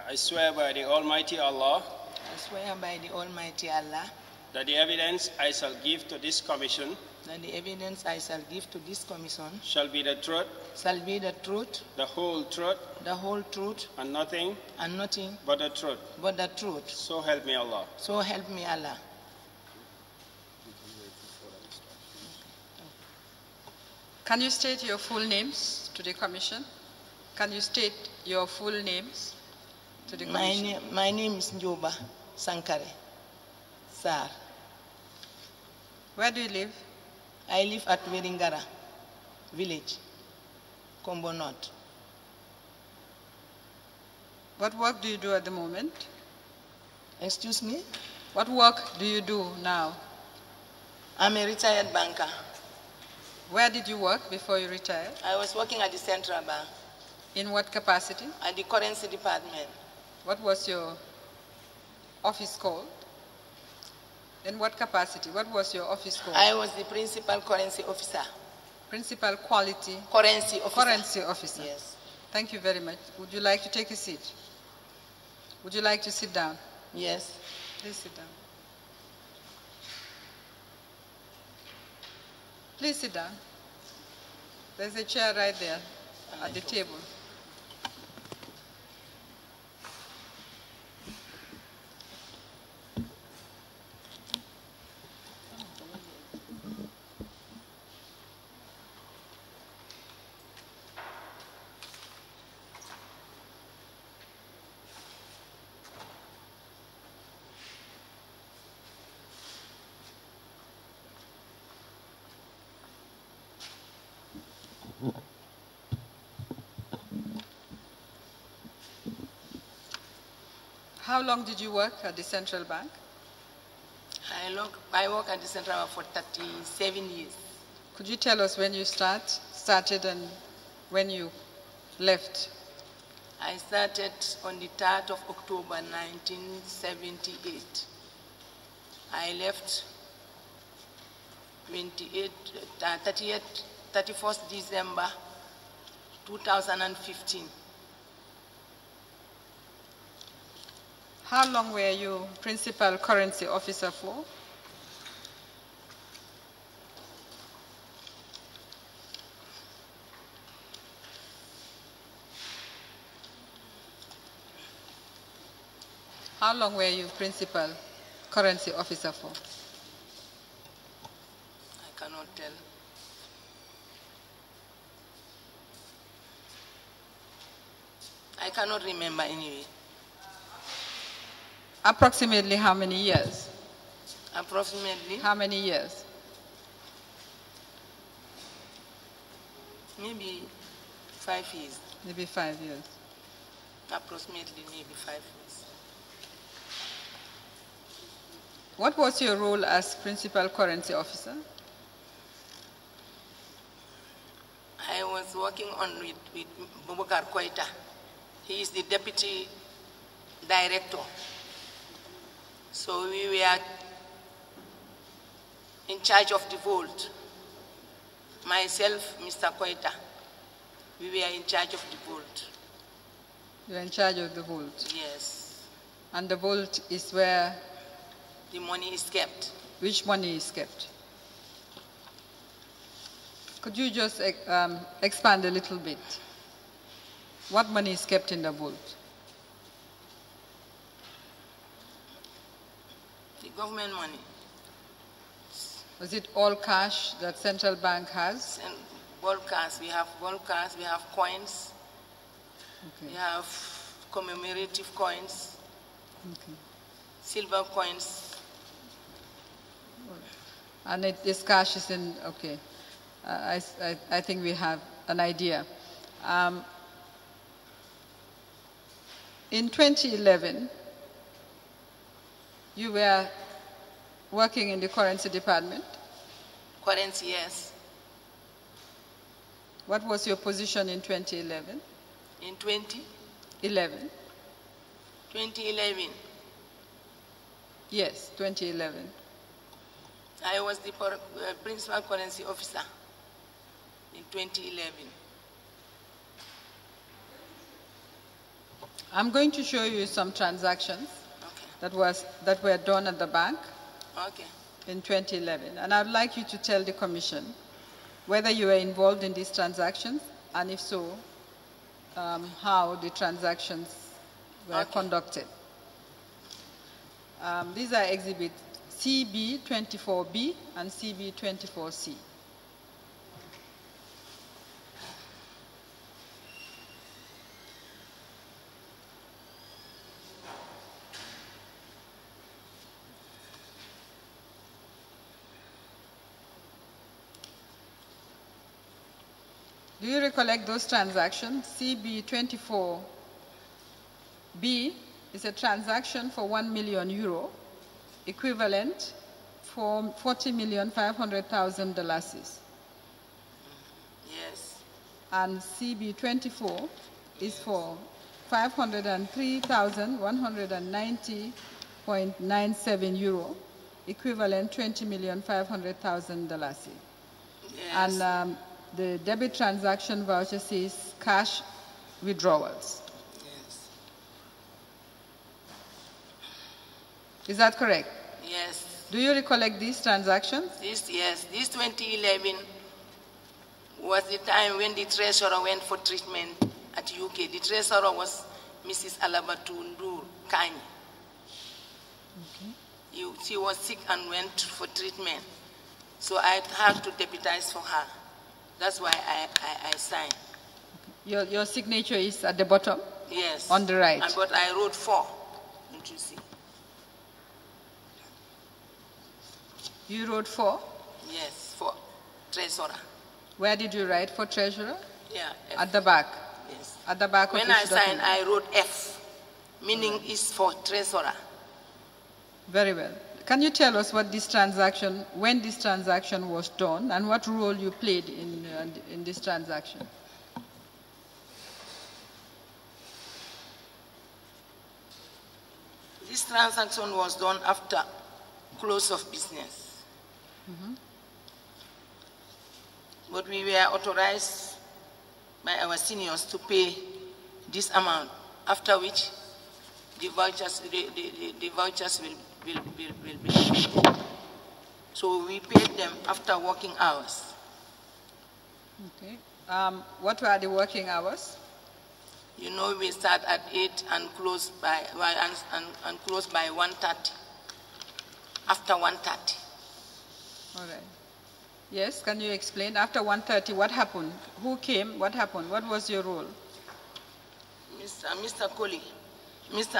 I swear by the Almighty Allah I swear by the Almighty Allah that the evidence I shall give to this commission that the evidence I shall give to this commission shall be the truth, shall be the truth, the whole truth, and nothing nothing but the truth. but the truth. So help me Allah. So help me Allah. Can you state your full names to the commission? Can you state your full names to the commission? My name is Njoba Sankare Sar. Where do you live? I live at Veringara village, Kombo North. What work do you do at the moment? Excuse me? What work do you do now? I'm a retired banker. Where did you work before you retired? I was working at the Central Bank. In what capacity? At the currency department. What was your office called? In what capacity? What was your office called? I was the principal currency officer. Principal quality? Currency officer. Currency officer. Yes. Thank you very much. Would you like to take a seat? Would you like to sit down? Yes. Please sit down. Please sit down. There's a chair right there at the table. How long did you work at the Central Bank? I work at the Central Bank for 37 years. Could you tell us when you started and when you left? I started on the 3rd of October 1978. I left 31st December 2015. How long were you principal currency officer for? How long were you principal currency officer for? I cannot tell. I cannot remember anyway. Approximately how many years? Approximately? How many years? Maybe 5 years. Maybe 5 years. Approximately maybe 5 years. What was your role as principal currency officer? I was working with Boubacar Koita. He is the deputy director. So we were in charge of the vault. Myself, Mr. Koita, we were in charge of the vault. You are in charge of the vault? Yes. And the vault is where? The money is kept. Which money is kept? Could you just expand a little bit? What money is kept in the vault? The government money. Was it all cash that Central Bank has? And gold cash. We have gold cash, we have coins, okay. We have commemorative coins, okay. Silver coins. And this cash is in, okay. I think we have an idea. In 2011, you were working in the currency department? Currency, yes. What was your position in 2011? In 2011? 2011. Yes, 2011. I was the principal currency officer in 2011. I'm going to show you some transactions Okay. that were done at the bank Okay. in 2011. And I'd like you to tell the Commission whether you were involved in these transactions, and if so, how the transactions were conducted. These are exhibits CB24B and CB24C. Do you recollect those transactions? CB24B is a transaction for €1 million, equivalent for $40,500,000. Yes. And CB24 is for €503,190.97, equivalent $20,500,000. Yes. And the debit transaction voucher says cash withdrawals. Yes. Is that correct? Yes. Do you recollect these transactions? This 2011 was the time when the treasurer went for treatment at UK. The treasurer was Mrs. Alabatundu Kanye. Okay. She was sick and went for treatment. So I had to deputize for her. That's why I signed. Your signature is at the bottom? Yes. On the right. But I wrote 4, don't you see? You wrote 4? Yes, for treasurer. Where did you write for treasurer? Yeah. F. At the back? Yes. At the back of When I each signed, document? I wrote F, meaning is for treasurer. Very well. Can you tell us what this transaction, when this transaction was done, and what role you played in this transaction? This transaction was done after close of business. Mm-hmm. But we were authorized by our seniors to pay this amount, after which the vouchers, the vouchers will be paid. So we paid them after working hours. Okay. What were the working hours? You know, we start at 8 and close by 1:30. After 1:30. All right. Yes, can you explain? After 1:30, what happened? Who came? What happened? What was your role? Mr. Coley, I'm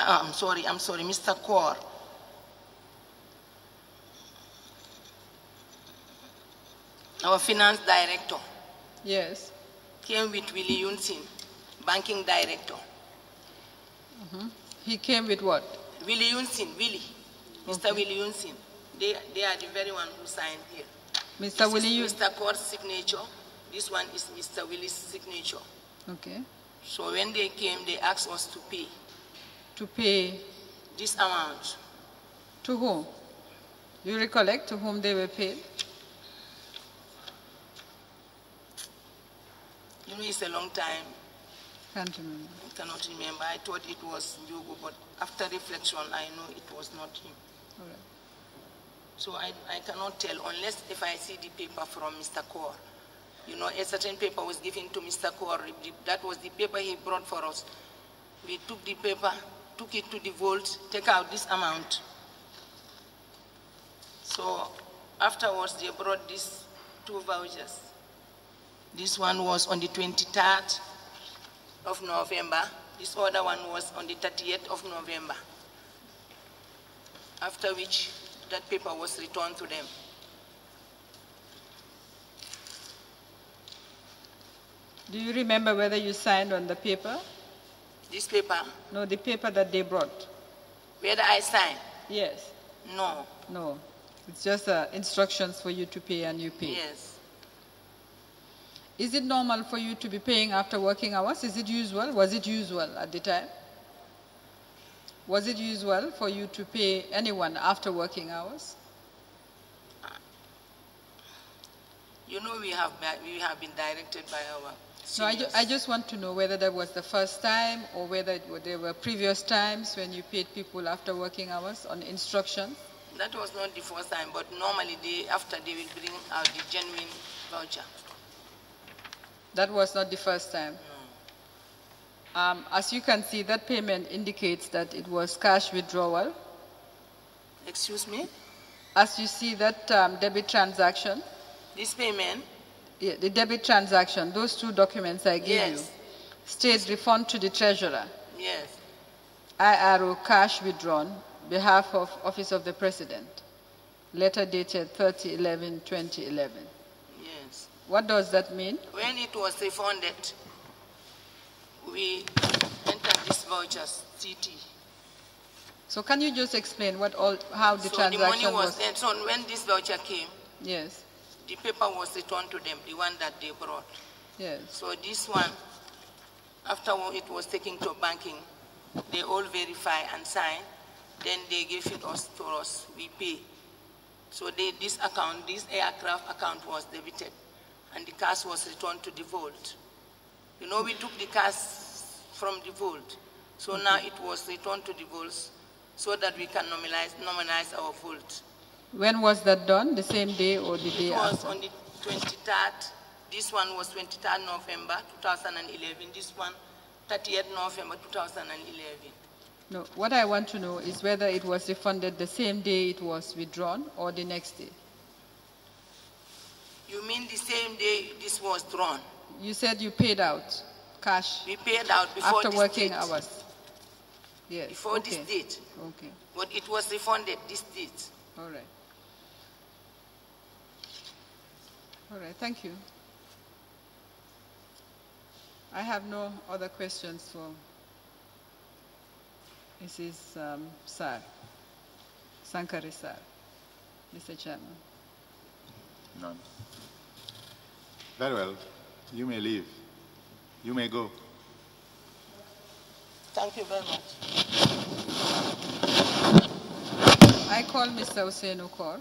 sorry, Mr. Kaur. Our finance director. Yes. Came with Willie Yunsin, banking director. Mm-hmm. He came with what? Willie Yunsin, Willie. Mr. Willie Yunsin. They are the very one who signed here. Mr. Willie This is Mr. Kaur's signature. This one is Mr. Willie's signature. Okay. So when they came, they asked us to pay. To pay? This amount. To whom? Do you recollect to whom they were paid? You know, it's a long time. Can't remember. I cannot remember. I thought it was Njogu, but after reflection, I know it was not him. All right. So I cannot tell unless if I see the paper from Mr. Kaur. You know, a certain paper was given to Mr. Kaur. That was the paper he brought for us. We took the paper, took it to the vault, take out this amount. So afterwards, they brought these 2 vouchers. This one was on the 23rd of November. This other one was on the 30th of November. After which, that paper was returned to them. Do you remember whether you signed on the paper? This paper? No, the paper that they brought. Whether I signed? Yes. No. No. It's just instructions for you to pay and you pay. Yes. Is it normal for you to be paying after working hours? Is it usual? Was it usual at the time? Was it usual for you to pay anyone after working hours? You know, we have been directed by our No, seniors. I just want to know whether that was the first time or whether there were previous times when you paid people after working hours on instruction. That was not the first time, but normally after they will bring out the genuine voucher. That was not the first time. No. As you can see, that payment indicates that it was cash withdrawal. Excuse me? As you see that debit transaction, This payment, yeah, the debit transaction, those two documents I gave you, yes, state refund to the treasurer, yes, IRO cash withdrawn, behalf of Office of the President, letter dated 30/11/2011. yes. What does that mean? When it was refunded, we entered this vouchers, CT. So can you just explain how the So the transaction money was? then, so when this voucher came, Yes, the paper was returned to them, the one that they brought. yes. So this one, after it was taken to banking, they all verify and sign, then they give it to us, we pay. So this aircraft account was debited, and the cash was returned to the vault. You know, we took the cash from the vault, so now it was returned to the vaults so that we can normalize our vault. When was that done? The same day or the day It was after? on the 23rd. This one was 23rd November 2011. This one, 30th November 2011. No, what I want to know is whether it was refunded the same day it was withdrawn or the next day. You mean the same day this was drawn? You said you paid out cash We paid out before after this working date. hours. Yes. Before okay. this date. Okay. But it was refunded this date. All right. All right. Thank you. I have no other questions for Mrs. Sar, Sankari Sar, Mr. Chairman. None. Very well. You may leave. You may go. Thank you very much. I call Mr. Hussein Okor.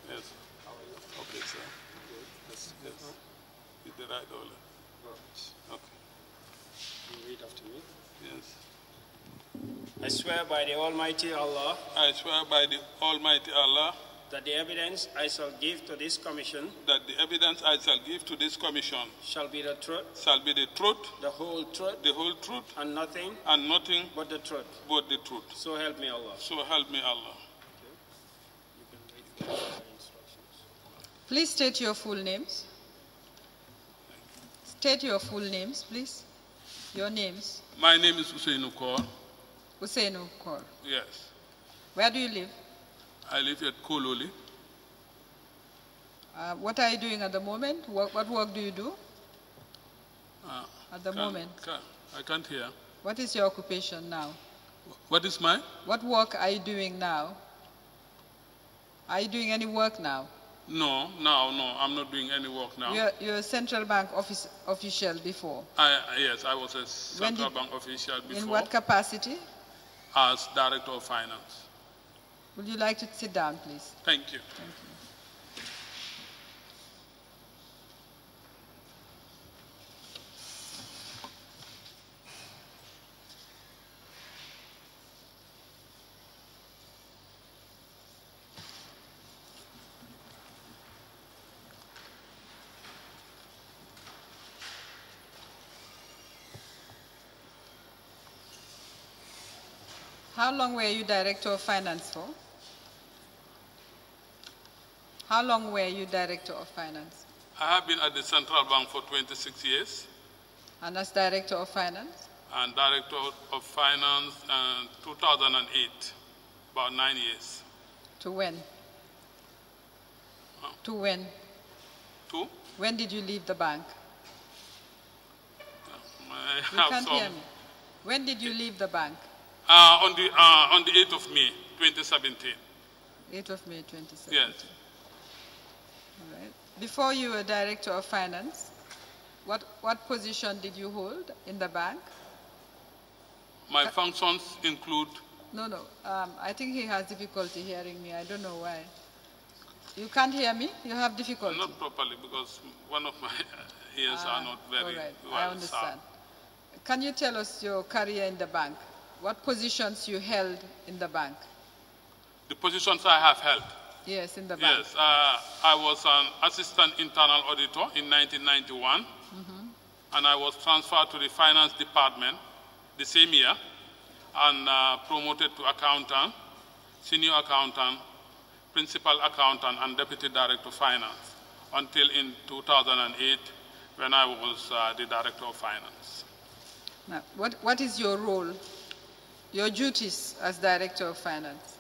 Yes. Okay, sir. Yes, yes. With the right order. Okay. You read after me. Yes. I swear by the Almighty Allah I swear by the Almighty Allah that the evidence I shall give to this commission that the evidence I shall give to this commission shall be the truth, shall be the truth, the whole truth, and nothing but the truth. but the truth. So help me Allah. So help me Allah. You can read the instructions. Please state your full names. State your full names, please. Your names. My name is Hussein Ukor. Hussein Okor. Yes. Where do you live? I live at Kololi. What are you doing at the moment? What work do you do at the moment? I can't hear. What is your occupation now? What is mine? What work are you doing now? Are you doing any work now? No, I'm not doing any work now. You're a central bank official before. Yes, I was a central bank official before. In what capacity? As Director of Finance. Would you like to sit down, please? Thank you. Thank you. How long were you Director of Finance for? How long were you Director of Finance? I have been at the Central Bank for 26 years. And as Director of Finance? And Director of Finance in 2008, about 9 years. To when? To when? To? When did you leave the bank? I You have can't some, hear me. When did you leave the bank? on the 8th of May, 2017. 8th of May 2017. Yes. All right. Before you were Director of Finance, what position did you hold in the bank? My functions include... No. I think he has difficulty hearing me. I don't know why. You can't hear me? You have difficulty? Not properly, because one of my ears are not very all right. well. I understand. Can you tell us your career in the bank? What positions you held in the bank? The positions I have held? Yes, in the bank. Yes, I was an assistant internal auditor in 1991, and I was transferred to the finance department the same year, and promoted to accountant, senior accountant, principal accountant, and deputy director of finance, until in 2008, when I was the director of finance. Now, what is your role, your duties as director of finance?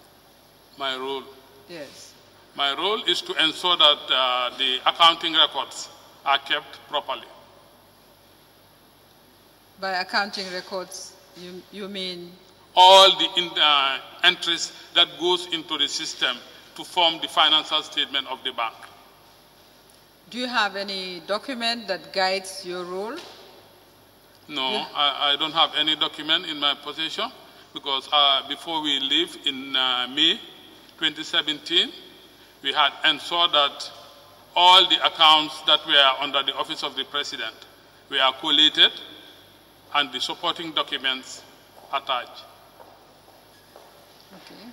My role? Yes. My role is to ensure that the accounting records are kept properly. By accounting records, you mean? All the entries that goes into the system to form the financial statement of the bank. Do you have any document that guides your role? No, I don't have any document in my possession, because before we leave in May 2017, we had ensured that all the accounts that were under the Office of the President were collated and the supporting documents attached. Okay.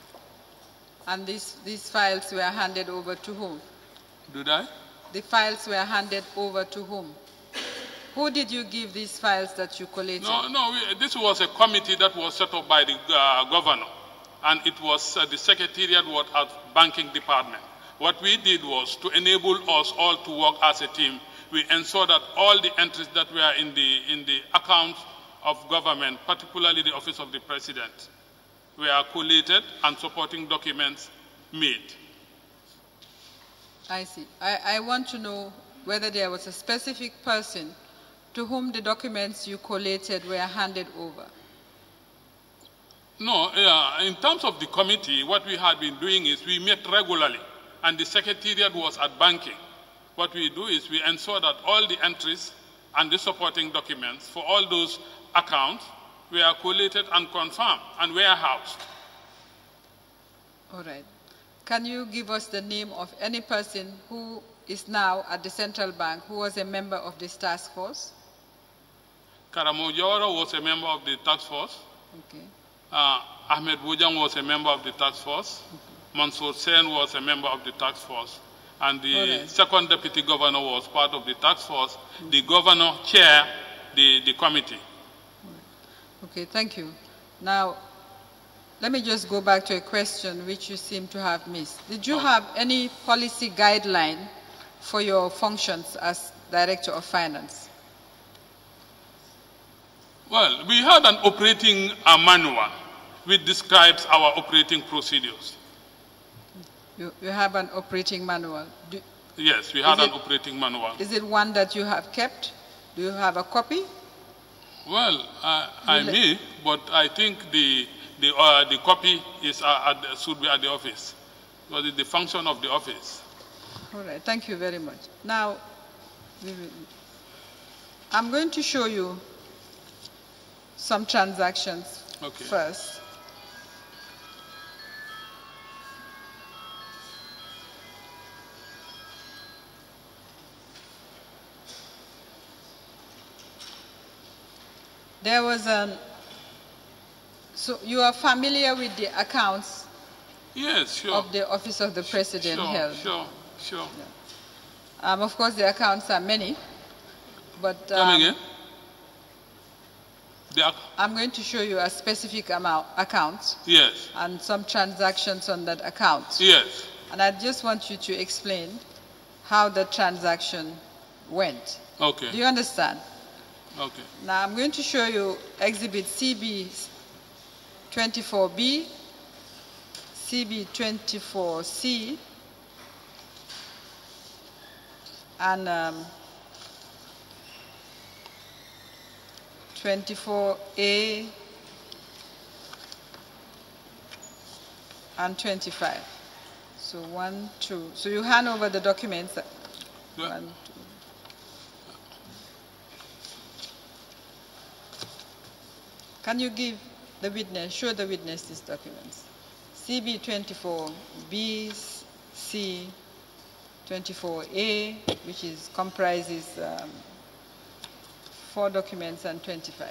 And these files were handed over to whom? Did I? The files were handed over to whom? Who did you give these files that you collated? No, this was a committee that was set up by the governor, and it was the secretariat was at banking department. What we did was to enable us all to work as a team. We ensured that all the entries that were in the accounts of government, particularly the Office of the President, were collated and supporting documents made. I see. I want to know whether there was a specific person to whom the documents you collated were handed over. No, in terms of the committee, what we had been doing is we met regularly, and the secretariat was at banking. What we do is we ensure that all the entries and the supporting documents for all those accounts were collated and confirmed and warehoused. All right. Can you give us the name of any person who is now at the central bank who was a member of this task force? Karamo Jawara was a member of the task force. Okay. Ahmed Bujang was a member of the task force. Mansour Sen was a member of the task force. And the second deputy governor was part of the task force. The governor chaired the committee. Okay, thank you. Now, let me just go back to a question which you seem to have missed. Did you have any policy guideline for your functions as Director of Finance? Well, we had an operating manual which describes our operating procedures. You have an operating manual? Yes, we had an operating manual. Is it one that you have kept? Do you have a copy? Well, I may, but I think the copy is should be at the office, because it's the function of the office. All right, thank you very much. Now, I'm going to show you some transactions first. There was so you are familiar with the accounts? Yes, sure. Of the Office of the President held? Sure. Yeah. Of course, the accounts are many, but come again. I'm going to show you a specific account Yes. and some transactions on that account. Yes. And I just want you to explain how the transaction went. Okay. Do you understand? Okay. Now I'm going to show you Exhibit CB 24B, CB 24C, and 24A and 25. So 1, 2. So you hand over the documents. Yeah. 1, 2. Can you give the witness, show the witness these documents? CB 24B, C 24A, which comprises 4 documents and 25.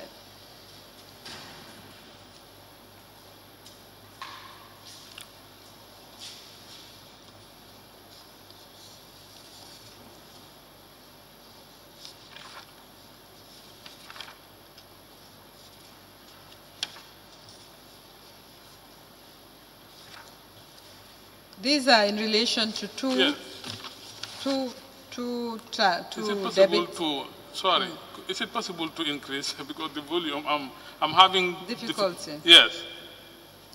These are in relation to Yes. two Is it possible debits. sorry, is it possible to increase because the volume I'm having Difficulty. Yes.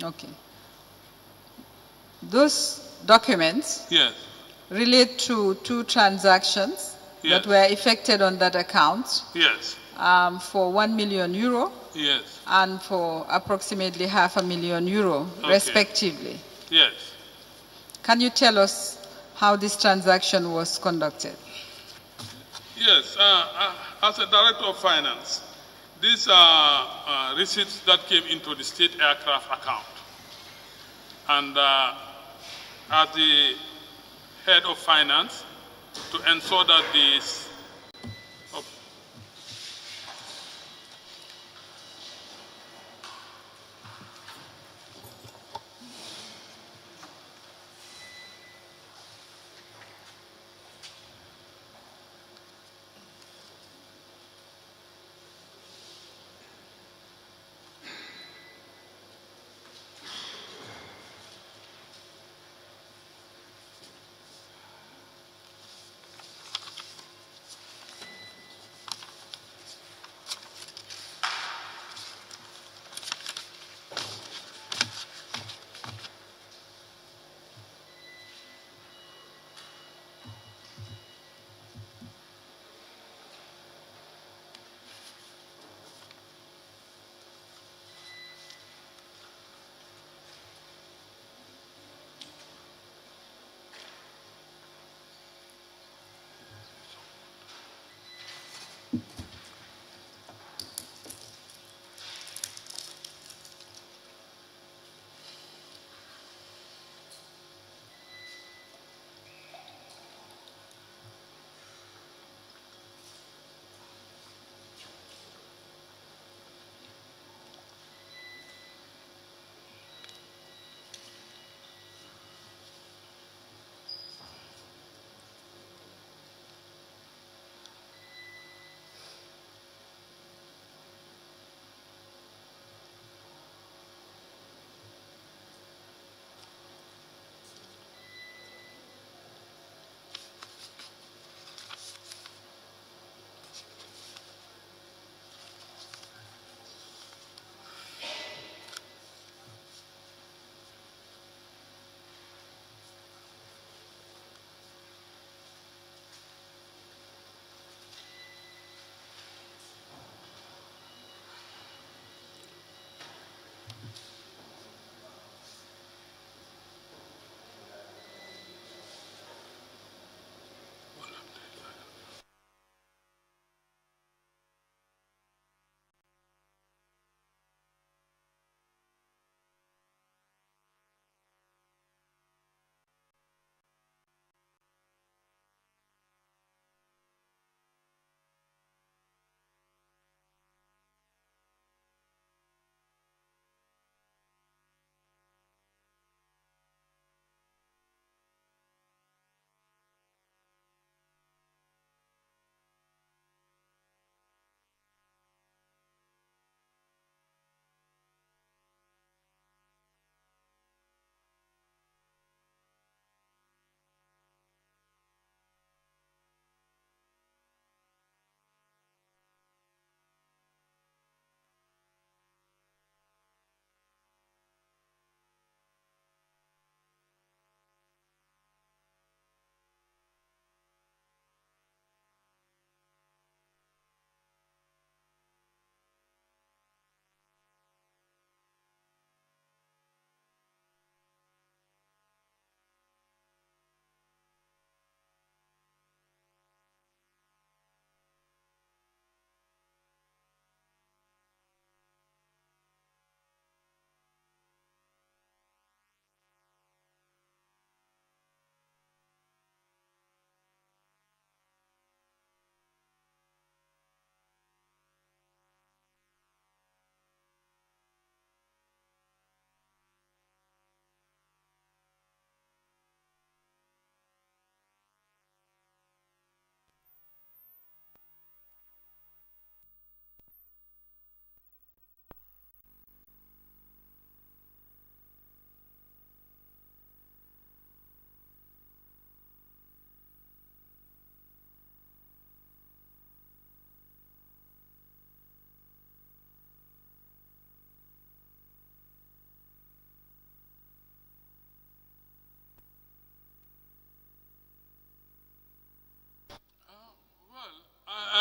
Okay. Those documents Yes. relate to 2 transactions Yes. that were effected on that account Yes. for €1 million Yes. and for approximately €500,000 Okay. respectively. Yes. Can you tell us how this transaction was conducted? Yes. As a director of finance, these are receipts that came into the state aircraft account. And as the head of finance, to ensure that this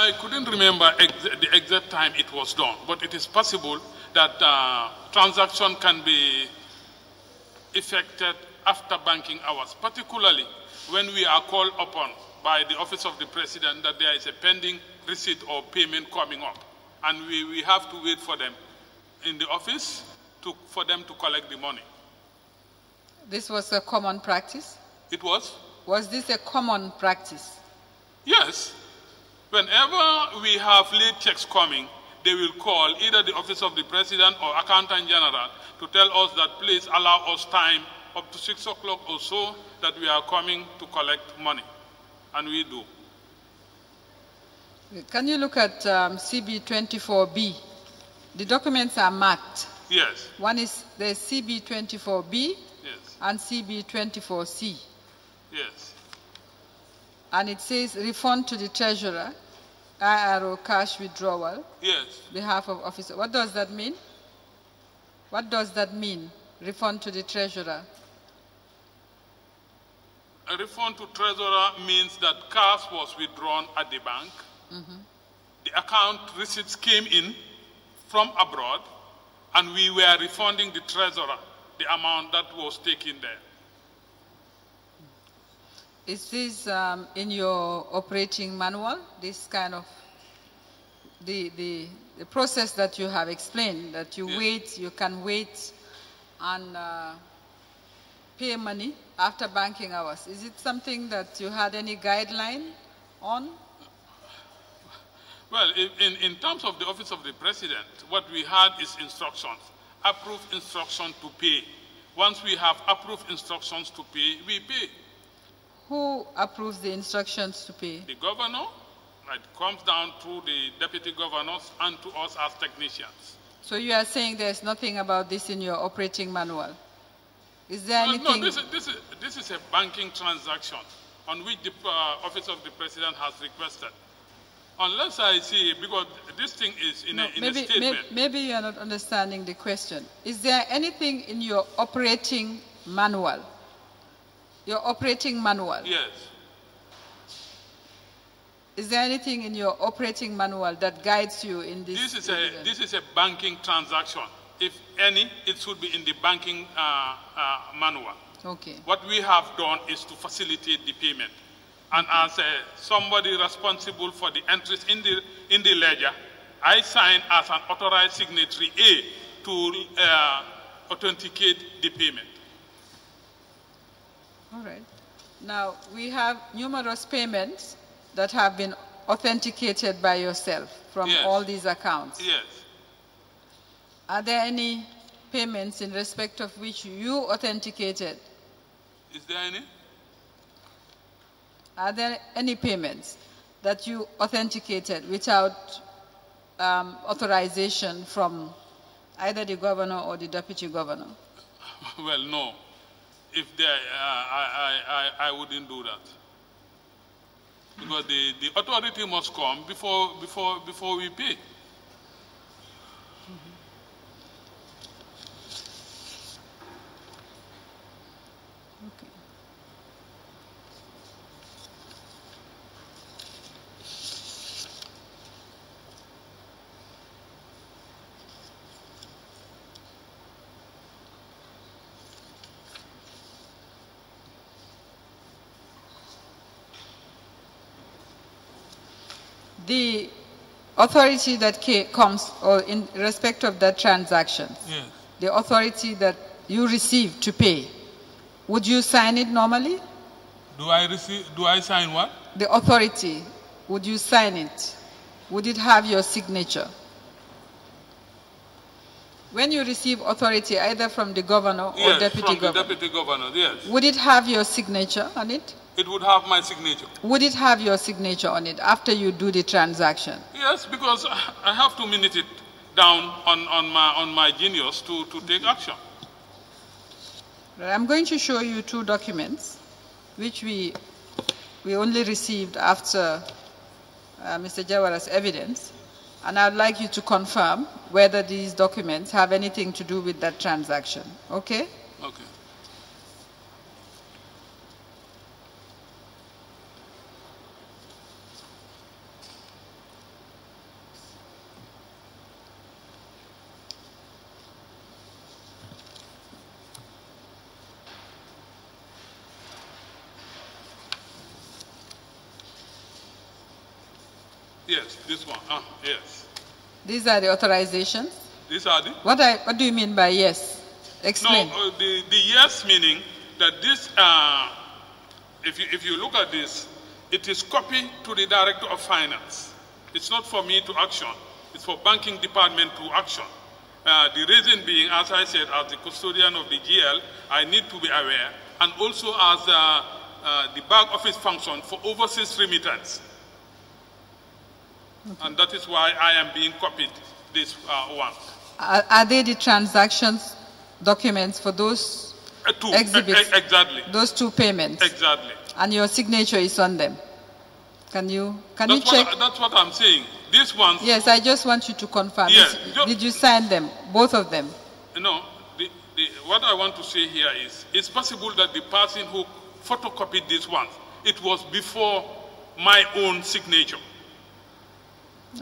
I couldn't remember the exact time it was done, but it is possible that transaction can be effected after banking hours, particularly when we are called upon by the Office of the President that there is a pending receipt or payment coming up. And we have to wait for them in the office for them to collect the money. This was a common practice? It was? Was this a common practice? Yes. Whenever we have late checks coming, they will call either the Office of the President or Accountant General to tell us that please allow us time up to 6 o'clock or so that we are coming to collect money. And we do. Can you look at CB24B? The documents are marked. Yes. One is the CB24B Yes. and CB24C. Yes. And it says refund to the treasurer, IRO cash withdrawal, Yes. behalf of officer. What does that mean? What does that mean, refund to the treasurer? A refund to treasurer means that cash was withdrawn at the bank. The account receipts came in from abroad, and we were refunding the treasurer the amount that was taken there. Is this in your operating manual, this kind of, the process that you have explained, that you Yes. you can wait and pay money after banking hours? Is it something that you had any guideline on? Well, in terms of the Office of the President, what we had is instructions, approved instruction to pay. Once we have approved instructions to pay, we pay. Who approves the instructions to pay? The governor, it comes down to the deputy governors and to us as technicians. So you are saying there's nothing about this in your operating manual? Is there anything? No, this is a banking transaction on which the Office of the President has requested. Unless I see, because this thing is in a statement. Maybe you are not understanding the question. Is there anything in your operating manual? Your operating manual? Yes. Is there anything in your operating manual that guides you in this? This is a banking transaction. If any, it should be in the banking manual. Okay. What we have done is to facilitate the payment. And as somebody responsible for the entries in the ledger, I sign as an authorized signatory A to authenticate the payment. All right. Now, we have numerous payments that have been authenticated by yourself from Yes. all these accounts. Yes. Are there any payments in respect of which you authenticated? Is there any? Are there any payments that you authenticated without authorization from either the governor or the deputy governor? Well, no. If there, I wouldn't do that. Because the authority must come before we pay. Okay. The authority that comes or in respect of that transaction, Yes. the authority that you receive to pay, would you sign it normally? Do I sign what? The authority, would you sign it? Would it have your signature? When you receive authority either from the governor or Yes, deputy from the governor, deputy governor, yes. would it have your signature on it? It would have my signature. Would it have your signature on it after you do the transaction? Yes, because I have to minute it down on my Genius to take action. I'm going to show you two documents which we only received after Mr. Jawara's evidence, and I'd like you to confirm whether these documents have anything to do with that transaction. Okay? Okay. Yes, this one. Yes. These are the authorizations? These are the? What do you mean by yes? Explain. No, the yes meaning that this, if you look at this, it is copied to the Director of Finance. It's not for me to action. It's for Banking Department to action. The reason being, as I said, as the custodian of the GL, I need to be aware, and also as the back office function for overseas remittance. Okay. And that is why I am being copied this one. Are they the transactions documents for those two exhibits? Exactly. Those two payments? Exactly. And your signature is on them? Can you check? That's what I'm saying. This one. Yes, I just want you to confirm. Yes. Did you sign them, both of them? No. What I want to say here is, it's possible that the person who photocopied this one, it was before my own signature.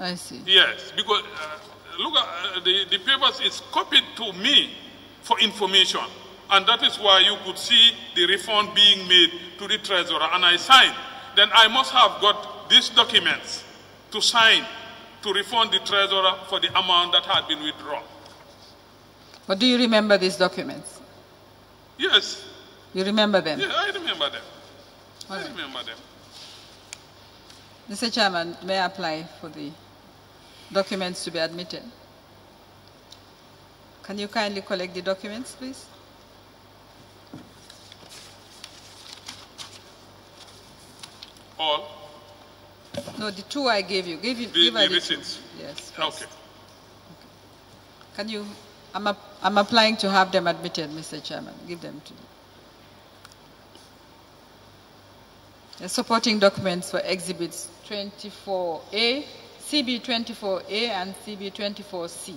I see. Yes, because look at the papers is copied to me for information, and that is why you could see the refund being made to the treasurer, and I signed. Then I must have got these documents to sign to refund the treasurer for the amount that had been withdrawn. But do you remember these documents? Yes. You remember them? Yeah, I remember them. All right. I remember them. Mr. Chairman, may I apply for the documents to be admitted? Can you kindly collect the documents, please? All? No, the two I gave you. Give The receipts? Yes. First. Okay. Can you, I'm applying to have them admitted, Mr. Chairman. Give them to me. The supporting documents for exhibits 24A, CB 24A and CB 24C.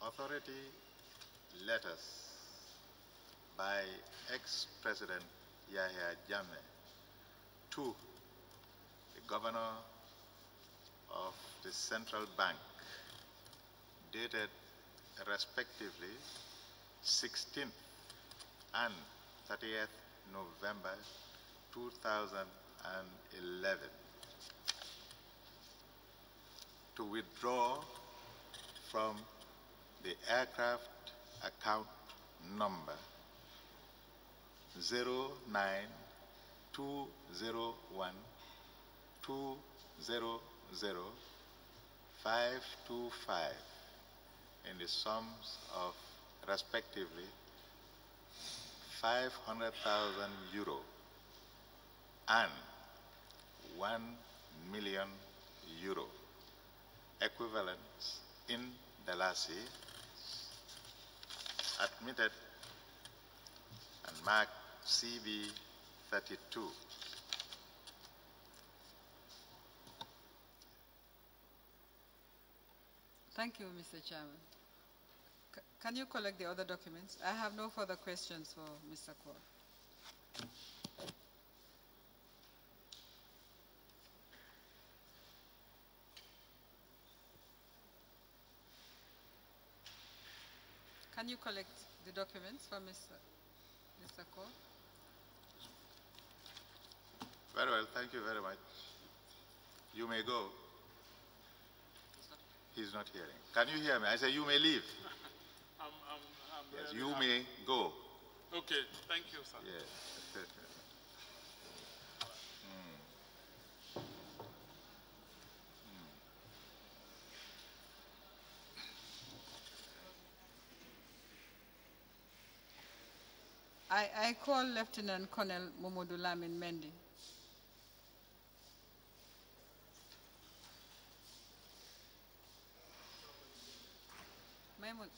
authority letters by ex-President Yahya Jammeh to the Governor of the Central Bank, dated respectively 16th and 30th November 2011, to withdraw from the aircraft account number 09201 200 in the sums of respectively 500,000 euro and 1 million euro, equivalents in Dalasi, admitted and marked CB 32. Thank you, Mr. Chairman. Can you collect the other documents? I have no further questions for Mr. Kwok. Can you collect the documents for Mr. Kwok? Very well, thank you very much. You may go. He's not hearing. Can you hear me? I say you may leave. Yes, you may go. Okay, thank you, sir. Yes. I call Lieutenant Colonel Momodu Lamin Mendy. Maimuna.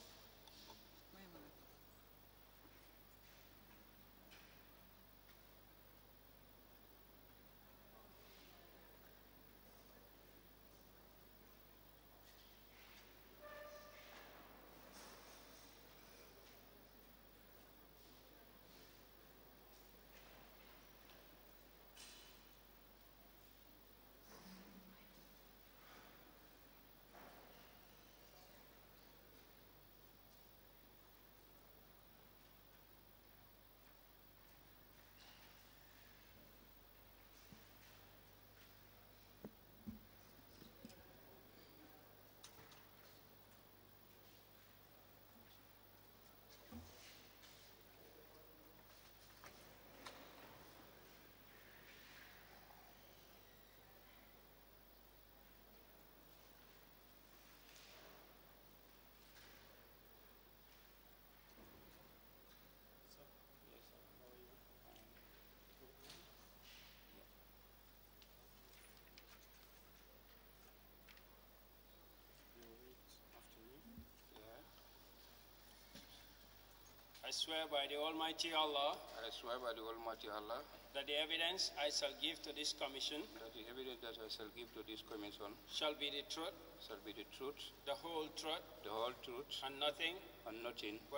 I swear by the Almighty Allah I swear by the Almighty Allah that the evidence I shall give to this commission that the evidence that I shall give to this commission shall be the truth, the truth, the whole truth, and nothing but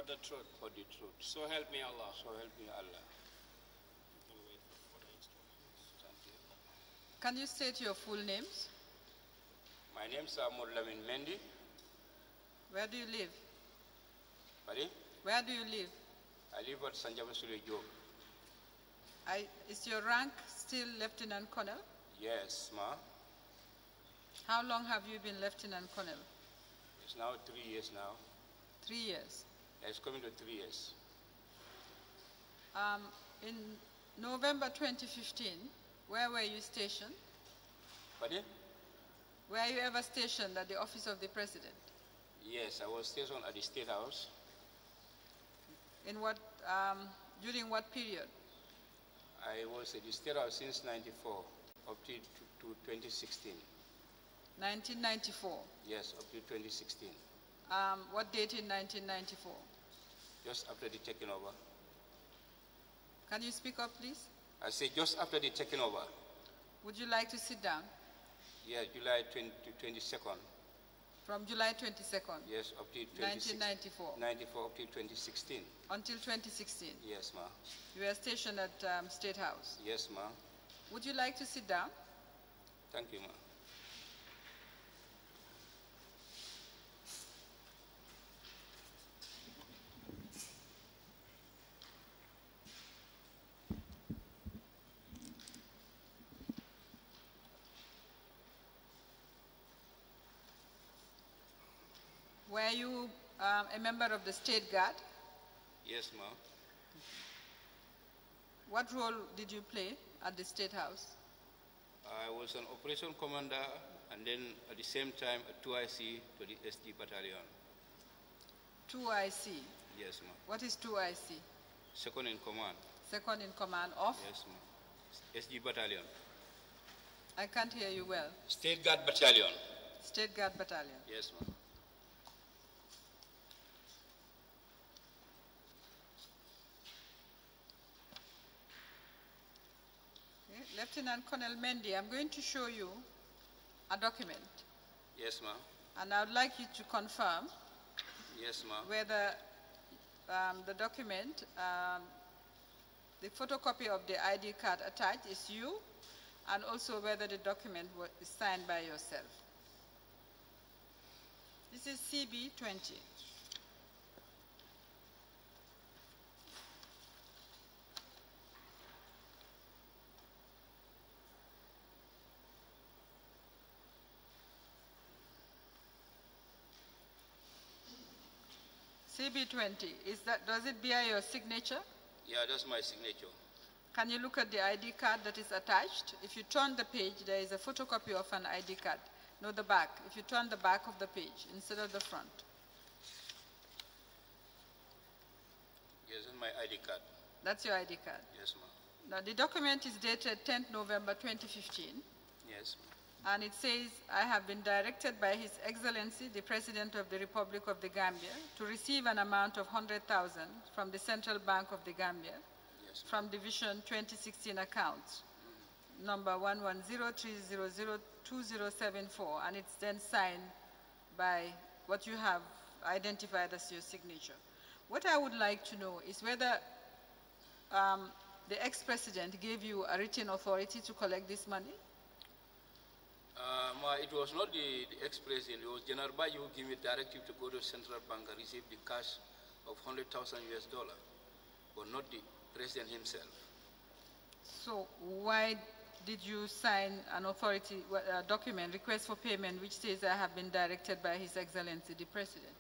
the truth. but the truth. So help me Allah. So help me Allah. Can you state your full names? My name is Momodu Lamin Mendy. Where do you live? Pardon? Where do you live? I live at Sanjama Sule Job. Is your rank still Lieutenant Colonel? Yes, ma. How long have you been Lieutenant Colonel? It's now 3 years now. 3 years. Yeah, it's coming to 3 years. In November 2015, where were you stationed? Pardon? Were you ever stationed at the office of the President? Yes, I was stationed at the State House. In what, during what period? I was at the State House since 94 up to 2016. 1994? Yes, up to 2016. What date in 1994? Just after the taking over. Can you speak up, please? I said just after the taking over. Would you like to sit down? Yeah, July 22nd. From July 22nd? Yes, up to 1994? 94 up to 2016. Until 2016? Yes, ma. You were stationed at State House? Yes, ma. Would you like to sit down? Thank you, ma. Were you a member of the State Guard? Yes, ma. What role did you play at the State House? I was an operation commander and then at the same time a 2IC to the SG battalion. 2IC? Yes, ma. What is 2IC? Second in command. Second in command of? Yes, ma. SG battalion. I can't hear you well. State Guard battalion. State Guard battalion. Yes, ma. Lieutenant Colonel Mendy, I'm going to show you a document. Yes, ma'am. And I would like you to confirm Yes, ma'am. whether the document, the photocopy of the ID card attached is you, and also whether the document is signed by yourself. This is CB20. CB20, does it bear your signature? Yeah, that's my signature. Can you look at the ID card that is attached? If you turn the page, there is a photocopy of an ID card. No, the back. If you turn the back of the page instead of the front. Yes, that's my ID card. That's your ID card. Yes, ma'am. Now, the document is dated 10th November 2015. Yes, ma'am. And it says, I have been directed by His Excellency, the President of the Republic of the Gambia, to receive an amount of 100,000 from the Central Bank of the Gambia, Yes, from Division 2016 accounts, number 110-300-2074, and it's then signed by what you have identified as your signature. What I would like to know is whether the ex-president gave you a written authority to collect this money? It was not the ex-president, it was General Baji who gave me directive to go to Central Bank and receive the cash of 100,000 US dollars, but not the president himself. So why did you sign an authority document, request for payment, which says I have been directed by His Excellency the President?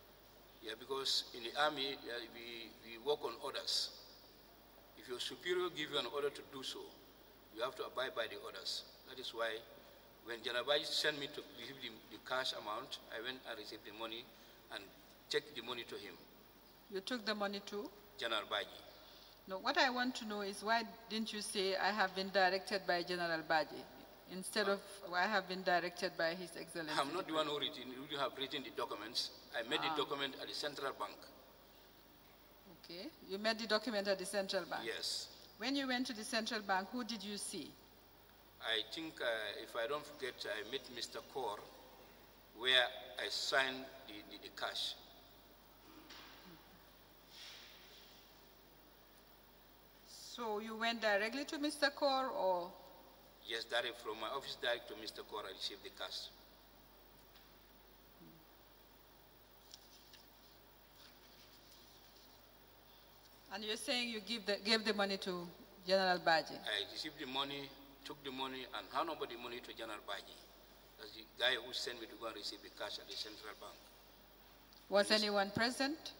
Yeah, because in the army, we work on orders. If your superior gives you an order to do so, you have to abide by the orders. That is why when General Baji sent me to receive the cash amount, I went and received the money and checked the money to him. You took the money to? General Baji. No, what I want to know is why didn't you say I have been directed by General Baji instead of I have been directed by His Excellency? I'm not the one who have written the documents. I made the document at the Central Bank. Okay, you made the document at the Central Bank? Yes. When you went to the Central Bank, who did you see? I think, if I don't forget, I met Mr. Kaur, where I signed the cash. So you went directly to Mr. Kaur, or? Yes, direct from my office direct to Mr. Kaur, I received the cash. And you're saying you gave the money to General Baji? I received the money, took the money, and handed over the money to General Baji. That's the guy who sent me to go and receive the cash at the Central Bank. Was anyone present?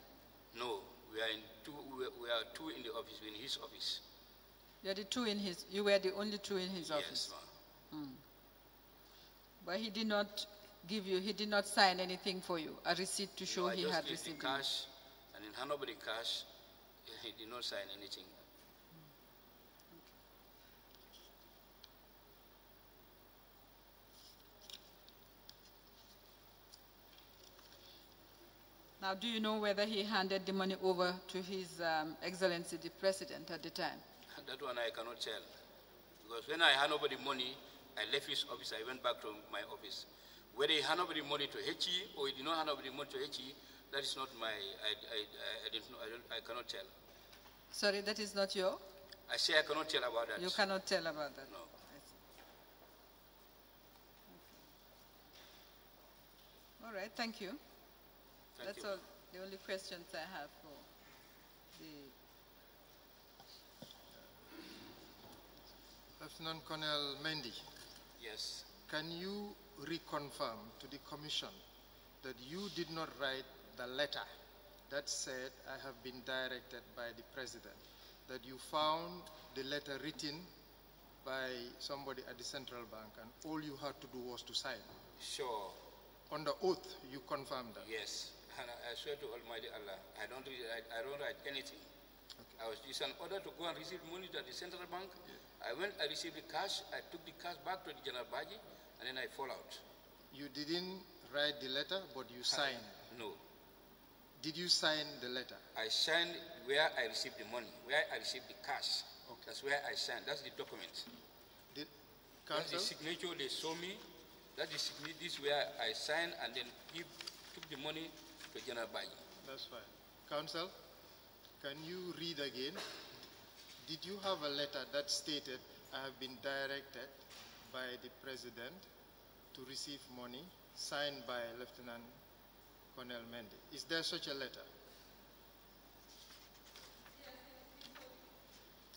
No, we are two in the office, in his office. You were the only two in his office? Yes, ma'am. But he did not give you, he did not sign anything for you, a receipt to show No, he had received the cash, and in hand over the cash, he did not sign anything. Now, do you know whether he handed the money over to His Excellency the President at the time? That one I cannot tell. Because when I hand over the money, I left his office, I went back to my office. Whether he hand over the money to HE or he did not hand over the money to HE, that is not my, I cannot tell. Sorry, that is not your? I say I cannot tell about that. You cannot tell about that? No. All right, thank you. Thank That's you. all the only questions I have for the... Lieutenant Colonel Mendy, Yes. can you reconfirm to the Commission that you did not write the letter that said, I have been directed by the President, that you found the letter written by somebody at the Central Bank and all you had to do was to sign? Sure. Under oath, you confirmed that? Yes. And I swear to Almighty Allah, I don't write anything. Okay. It's an order to go and receive money at the Central Bank. Yeah. I went, I received the cash, I took the cash back to the General Baji, and then I fall out. You didn't write the letter, but you signed? No. Did you sign the letter? I signed where I received the money, where I received the cash. Okay. That's where I signed. That's the document. That's the signature they saw me. That is this where I signed and then took the money to General Baji. That's fine. Counsel, can you read again? Did you have a letter that stated, I have been directed by the President to receive money, signed by Lieutenant Colonel Mendy? Is there such a letter?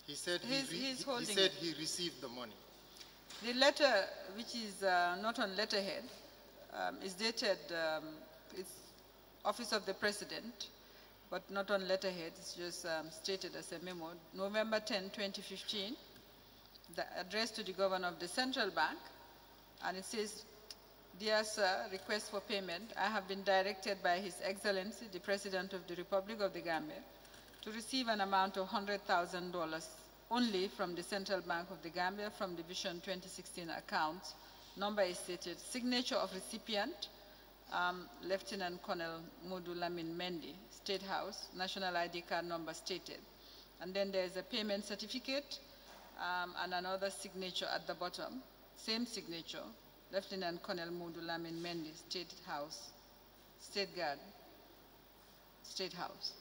He said he said he received the money. The letter, which is not on letterhead, is dated, it's Office of the President, but not on letterhead. It's just stated as a memo. November 10, 2015, the address to the Governor of the Central Bank, and it says, Dear Sir, request for payment. I have been directed by His Excellency, the President of the Republic of the Gambia, to receive an amount of $100,000 only from the Central Bank of the Gambia from the Vision 2016 accounts. Number is stated. Signature of recipient, Lieutenant Colonel Modu Lamin Mendy, State House, national ID card number stated. And then there is a payment certificate and another signature at the bottom, same signature, Lieutenant Colonel Modu Lamin Mendy, State House, State Guard, State House.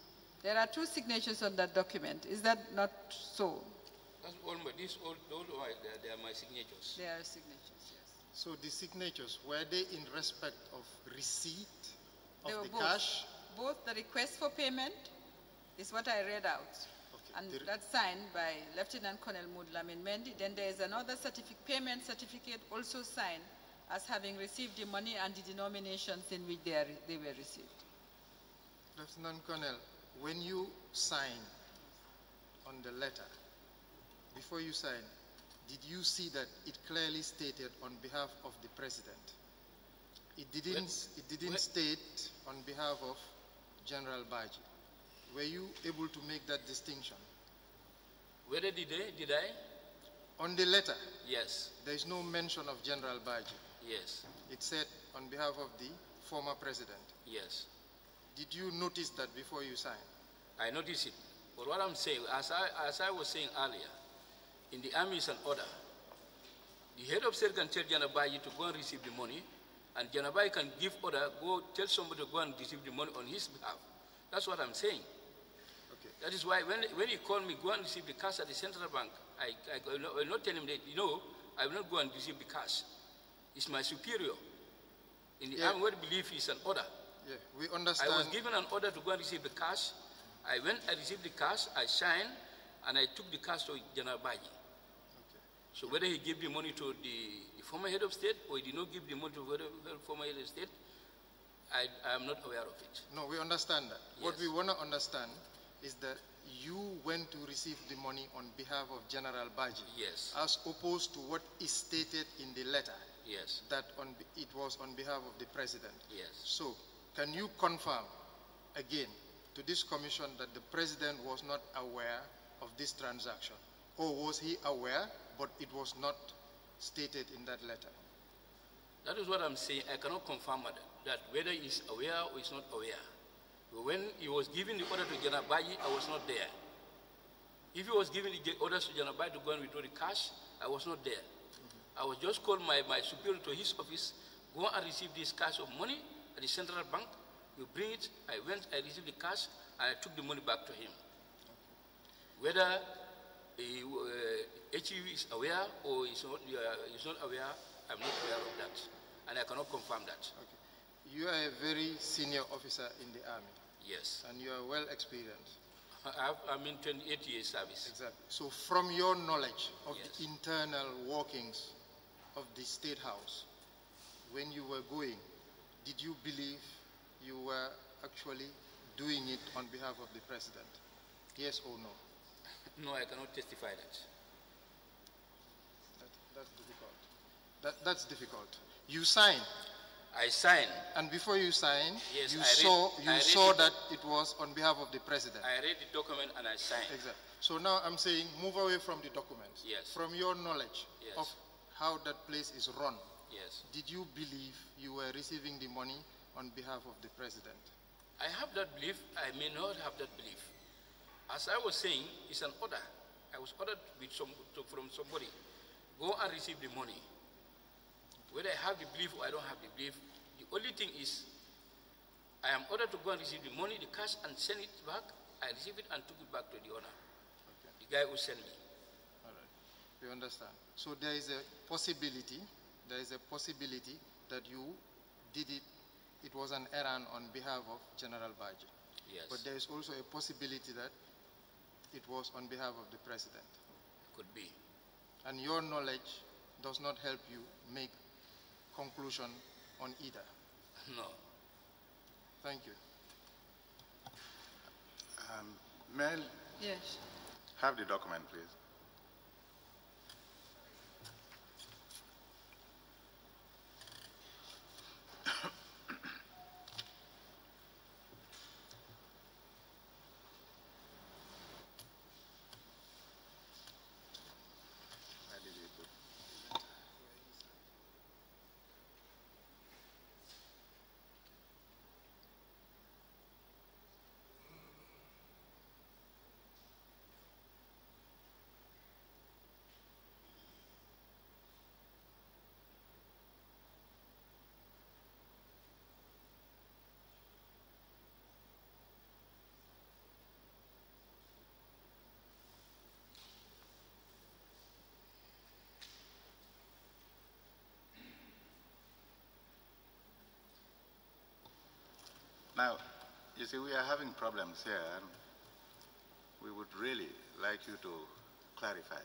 There are two signatures on that document. Is that not so? That's all they are my signatures. They are signatures, yes. So the signatures, were they in respect of receipt of the both, cash? Both the request for payment is what I read out. Okay. And that's signed by Lieutenant Colonel Modu Lamin Mendy. Then there is another payment certificate also signed as having received the money and the denominations in which they were received. Lieutenant Colonel, when you sign on the letter, before you sign, did you see that it clearly stated on behalf of the President? It didn't state on behalf of General Baji. Were you able to make that distinction? Where did I? On the letter? Yes. There is no mention of General Baji. Yes. It said on behalf of the former President. Yes. Did you notice that before you signed? I noticed it. But what I'm saying, as I was saying earlier, in the army is an order. The head of state can tell Janabai to go and receive the money, and Janabai can give order, go tell somebody to go and receive the money on his behalf. That's what I'm saying. Okay. That is why when he called me, go and receive the cash at the Central Bank, I will not tell him that, I will not go and receive the cash. It's my superior. In the army, what believe is an order. Yeah, we understand. I was given an order to go and receive the cash. I went, I received the cash, I signed, and I took the cash to General Baji. Okay. So whether he gave the money to the former head of state or he did not give the money to the former head of state, I am not aware of it. No, we understand that. Yes. What we want to understand is that you went to receive the money on behalf of General Baji. Yes. As opposed to what is stated in the letter. Yes. That it was on behalf of the President. Yes. So, can you confirm again to this commission that the President was not aware of this transaction? Or was he aware, but it was not stated in that letter? That is what I'm saying. I cannot confirm that whether he's aware or he's not aware. But when he was giving the order to General Baji, I was not there. If he was giving the orders to General Baji to go and withdraw the cash, I was not there. I was just called my superior to his office go and receive this cash of money at the central bank. You bring it. I went, I received the cash, and I took the money back to him. Whether HEV is aware or is not aware, I'm not aware of that, and I cannot confirm that. Okay. You are a very senior officer in the army. Yes. And you are well experienced. I'm in 28 years service. Exactly. So from your knowledge of Yes. the internal workings of the State House, when you were going, did you believe you were actually doing it on behalf of the president? Yes or no? No, I cannot testify that. That's difficult. That's difficult. You signed, I signed. and before you signed, Yes, you I read saw it. that it was on behalf of the president. I read the document and I signed. Exactly. So now I'm saying move away from the documents. Yes. From your knowledge Yes. of how that place is run, Yes. did you believe you were receiving the money on behalf of the president? I have that belief. I may not have that belief. As I was saying, it's an order. I was ordered with from somebody. Go and receive the money. Whether I have the belief or I don't have the belief, the only thing is I am ordered to go and receive the money, the cash, and send it back. I received it and took it back to the owner, the guy who sent me. All right. You understand? So there is a possibility that you did it, it was an errand on behalf of General Baji. Yes. But there is also a possibility that it was on behalf of the president. Could be. And your knowledge does not help you make conclusion on either. No. Thank you. May I Yes. have the document, please? Where did you put it? Now, you see, we are having problems here, and we would really like you to clarify.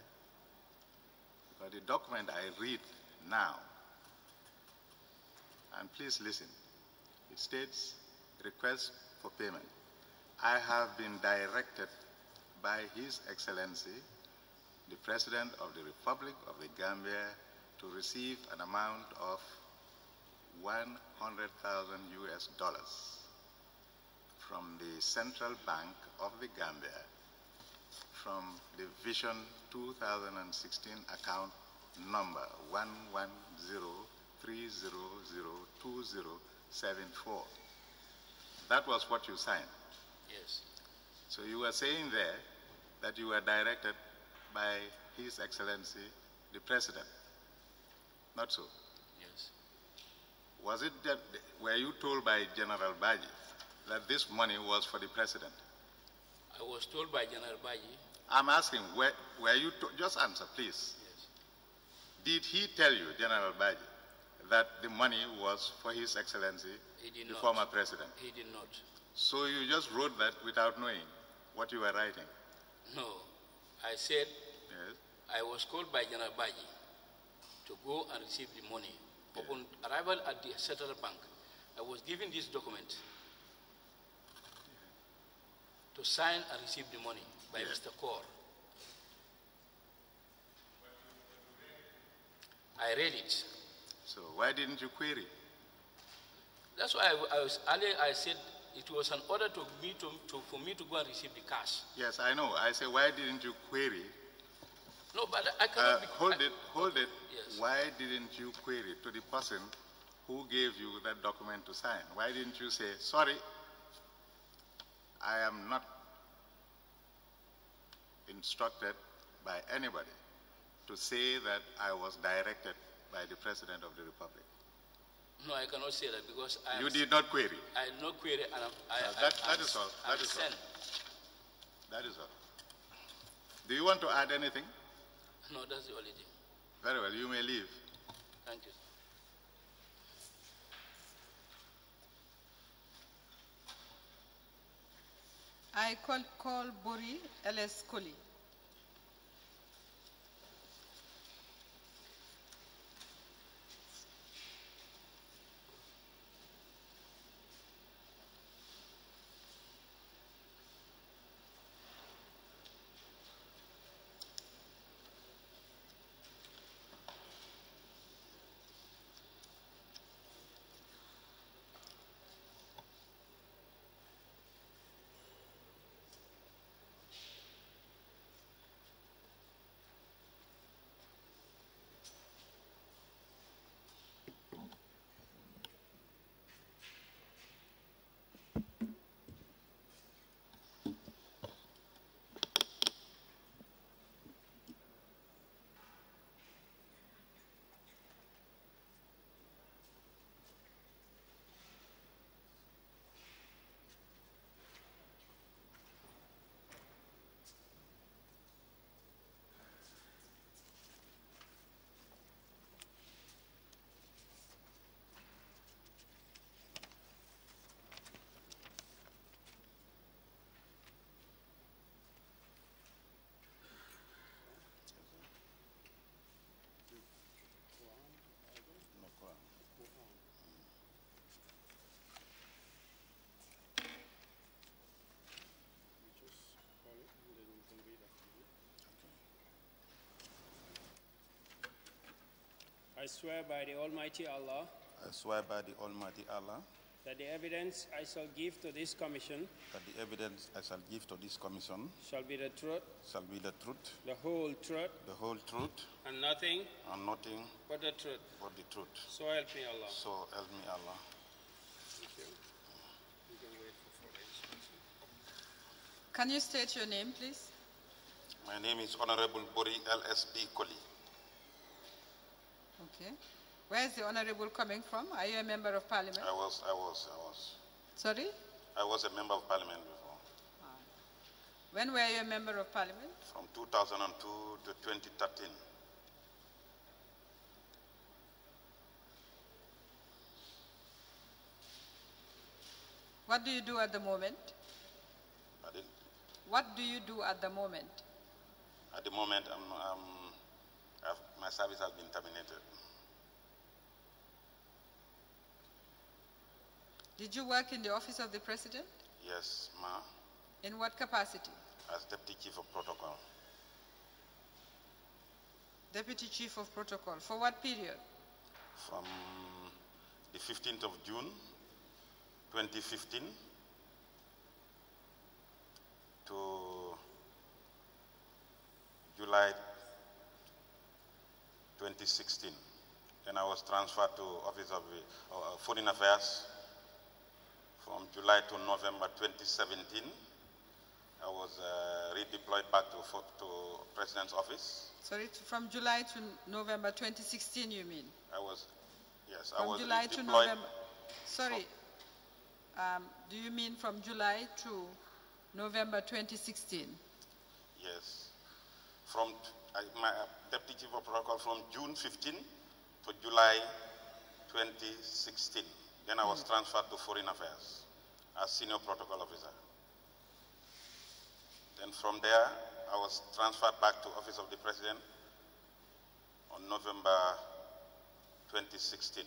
Because the document I read now, and please listen, it states, request for payment. I have been directed by His Excellency, the President of the Republic of the Gambia, to receive an amount of $100,000 from the Central Bank of the Gambia from the Vision 2016 account number 110-300-2074. That was what you signed. Yes. So you were saying there that you were directed by His Excellency, the President. Not so. Yes. Was it that, were you told by General Baji that this money was for the President? I was told by General Baji. I'm asking, were you just answer, please. Yes. Did he tell you, General Baji, that the money was for His Excellency, He did the not. former President? He did not. So you just wrote that without knowing what you were writing? No. I said Yes. I was called by General Baji to go and receive the money. Upon arrival at the Central Bank, I was given this document to sign and receive the money by Yes. Mr. Kaur. I read it. So why didn't you query? That's why I said it was an order for me to go and receive the cash. Yes, I know. I say, why didn't you query? No, but I cannot be... Hold it. Yes. Why didn't you query to the person who gave you that document to sign? Why didn't you say, sorry, I am not instructed by anybody to say that I was directed by the President of the Republic? No, I cannot say that because You did not query. I did not query, and That is all. That is all. That is all. Do you want to add anything? No, that's the only thing. Very well, you may leave. Thank you. I call Bori L.S. Koli. I swear by the Almighty Allah I swear by the Almighty Allah that the evidence I shall give to this commission that the evidence I shall give to this commission shall be the truth, the whole truth, and nothing and nothing but the truth. but the truth. So help me Allah. So help me Allah. Thank you. You can wait for further instruction. Can you state your name, please? My name is Honorable Bori L.S.B. Koli. Okay. Where is the honorable coming from? Are you a member of parliament? I was. Sorry? I was a member of parliament before. When were you a member of parliament? From 2002 to 2013. What do you do at the moment? Pardon? What do you do at the moment? At the moment, my service has been terminated. Did you work in the office of the president? Yes, ma. In what capacity? As Deputy Chief of Protocol. Deputy Chief of Protocol. For what period? From the 15th of June, 2015 to July 2016. Then I was transferred to Office of Foreign Affairs. From July to November 2017, I was redeployed back to President's office. Sorry, from July to November 2016, you mean? Yes, from I was July to November. Sorry, do you mean from July to November 2016? Yes. From my Deputy Chief of Protocol from June 15 to July 2016. Then I was transferred to Foreign Affairs as Senior Protocol Officer. Then from there, I was transferred back to Office of the President on November 2016.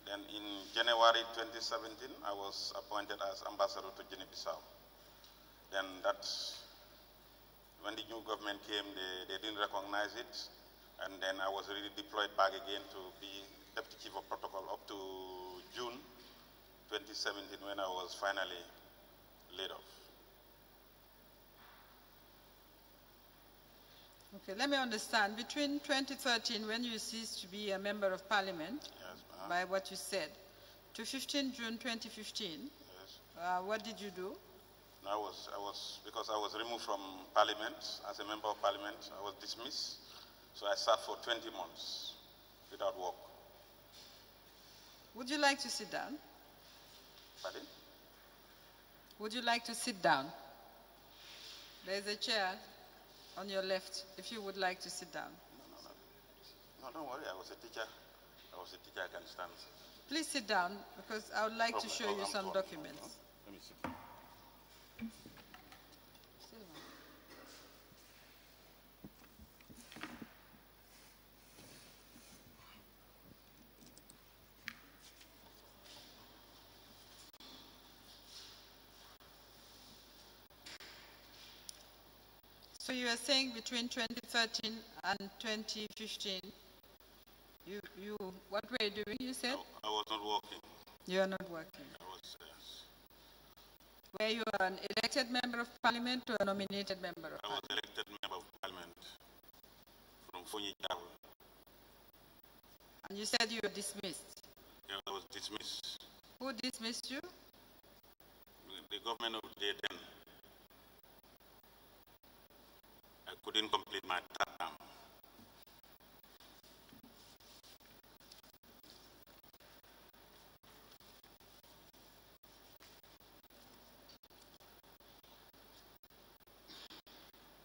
Then in January 2017, I was appointed as Ambassador to Guinea-Bissau. Then when the new government came, they didn't recognize it. And then I was really deployed back again to be Deputy Chief of Protocol up to June 2017 when I was finally laid off. Okay, let me understand. Between 2013, when you ceased to be a member of parliament, Yes, by what you said, to 15 June 2015, yes. what did you do? Because I was removed from parliament as a member of parliament, I was dismissed. So I sat for 20 months without work. Would you like to sit down? Pardon? Would you like to sit down? There's a chair on your left, if you would like to sit down. No, don't worry. I was a teacher. I can stand. Please sit down, because I would like to show you some documents. Let me sit. So you are saying between 2013 and 2015, what were you doing, you said? I was not working. You are not working. I was, yes. Were you an elected member of parliament or a nominated member of I was parliament? elected member of parliament from Fonyi Javu. And you said you were dismissed. Yeah, I was dismissed. Who dismissed you? The government of the day then. I couldn't complete my third term.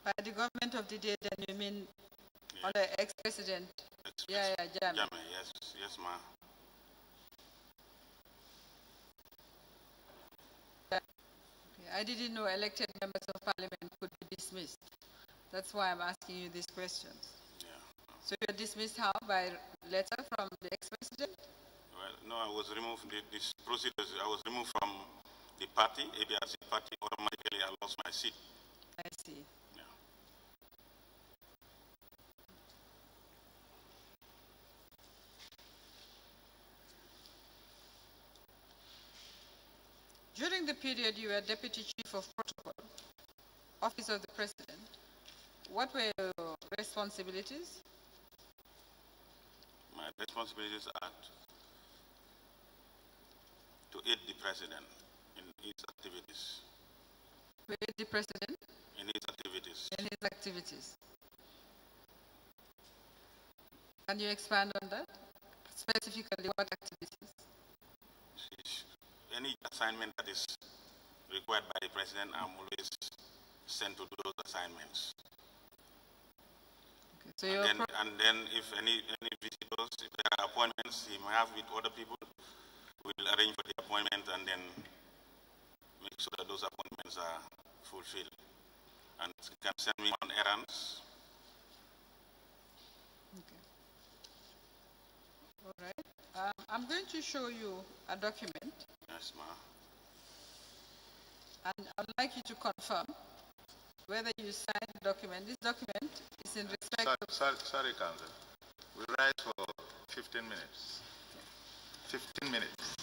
By the government of the day, then you mean on the ex-president? Yeah, Jammeh. Jammeh, yes, ma'am. I didn't know elected members of parliament could be dismissed. That's why I'm asking you these questions. Yeah. So you're dismissed how? By letter from the ex-president? Well, no, I was removed. This procedures, I was removed from the party, APRC party. Automatically, I lost my seat. I see. Yeah. During the period you were Deputy Chief of Protocol, Office of the President, what were your responsibilities? My responsibilities are to aid the President in his activities. To aid the President? In his activities. In his activities. Can you expand on that? Specifically, what activities? Any assignment that is required by the President, I'm always sent to do those assignments. Okay, so and then if any visitors, if there are appointments he may have with other people, we'll arrange for the appointment and then make sure that those appointments are fulfilled. And he can send me on errands. Okay. All right. I'm going to show you a document. Yes, ma'am. And I'd like you to confirm whether you signed the document. This document is in respect of... Sorry, Council. We rise for 15 minutes. 15 minutes.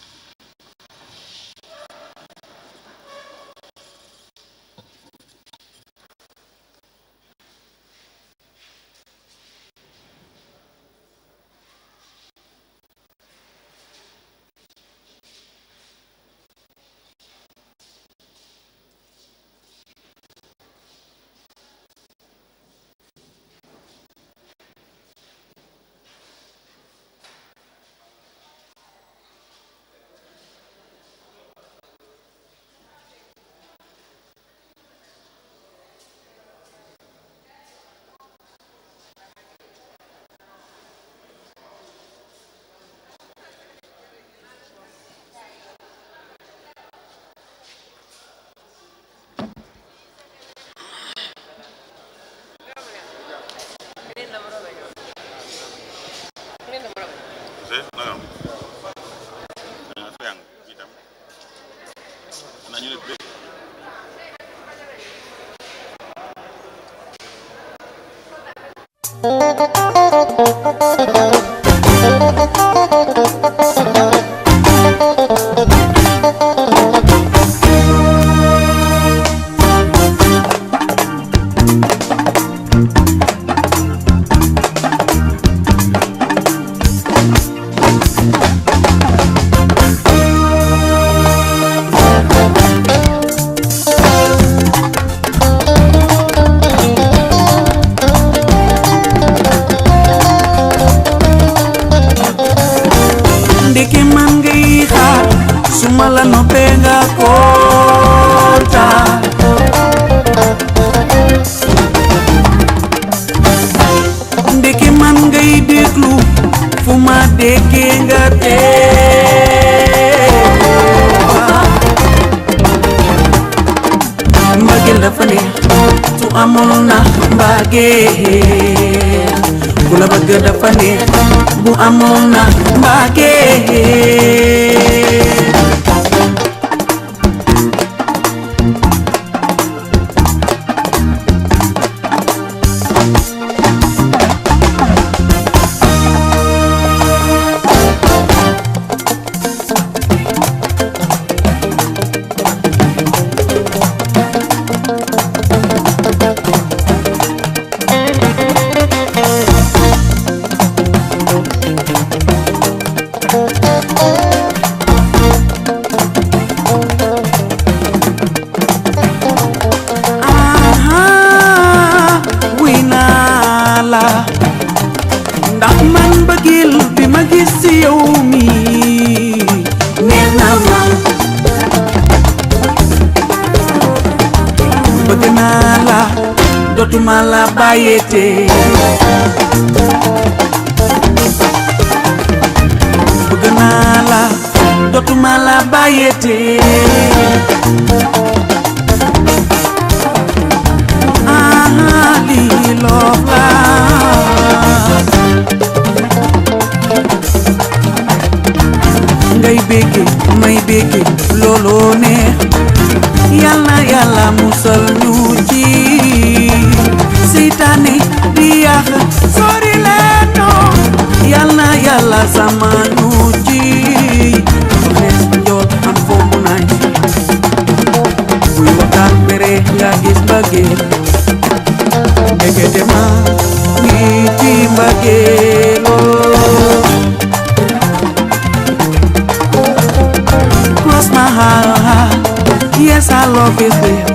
sumala no penga kota ndeke man ngay déglu fu ma déggee nga mbagel dafa neex su amul na mbagel ku la bëgg dafa neex bu amul na mbagel ndax man bëggil bi ma gis ci yow mi neex na ma bëgg naa la dootuma la bàyyete bëgg naa la dootuma la bàyyete lii loof la ngay békke may békke looloo neex yàlla yàlla musal ñu ci seytaane di yàq sori leen noo yàlla yàlla sama ñu ci xees njool am fombu naay buy waxtaan bere nga gis mbëggeel ndekete ma ngi ci mbëggeeloo cross my heart, yes I love it.